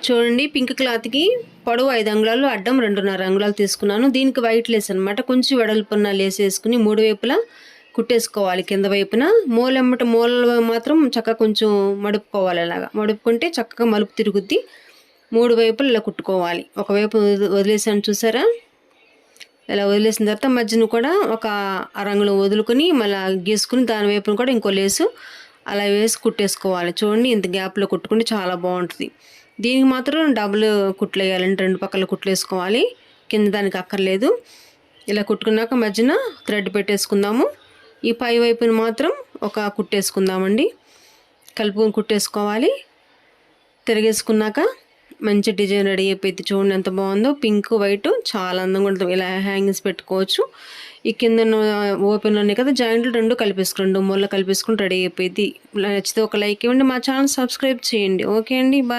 చూడండి, పింక్ క్లాత్కి పొడవు 5 అంగుళాలు, అడ్డం 2.5 అంగుళాలు తీసుకున్నాను. దీనికి వైట్ లేస్ అనమాట. కొంచెం వెడల్పున్న లేస్ వేసుకుని 3 వైపులా కుట్టేసుకోవాలి. కింద వైపున మూలలు మాత్రం చక్కగా కొంచెం మడుపుకోవాలి. అలాగా మడుపుకుంటే చక్కగా మలుపు తిరుగుద్ది. 3 వైపులు ఇలా కుట్టుకోవాలి. ఒకవైపు వదిలేసాను చూసారా, ఇలా వదిలేసిన తర్వాత మధ్యన కూడా ఒక అరంగుళం వదులుకొని మళ్ళీ గీసుకుని దాని వైపున కూడా ఇంకో లేసు అలా వేసి కుట్టేసుకోవాలి. చూడండి, ఇంత గ్యాప్లో కుట్టుకుంటే చాలా బాగుంటుంది. దీనికి మాత్రం డబుల్ కుట్లు వేయాలంటే 2 పక్కల కుట్లు వేసుకోవాలి. కింద దానికి అక్కర్లేదు. ఇలా కుట్టుకున్నాక మధ్యన థ్రెడ్ పెట్టేసుకుందాము. ఈ పై వైపున మాత్రం ఒక కుట్టేసుకుందామండి. కలుపుకొని కుట్టేసుకోవాలి. తిరిగేసుకున్నాక మంచి డిజైన్ రెడీ అయిపోయింది. చూడండి ఎంత బాగుందో. పింక్ వైట్ చాలా అందంగా ఉంటుంది. ఇలా హ్యాంగింగ్స్ పెట్టుకోవచ్చు. ఈ కింద ఓపెన్లో ఉన్నాయి కదా జాయింట్లు, 2 కలిపేసుకుని 2 మూల కలిపేసుకుని రెడీ అయిపోయింది. నచ్చితే ఒక లైక్ ఇవ్వండి. మా ఛానల్ సబ్స్క్రైబ్ చేయండి. ఓకే అండి, బాయ్.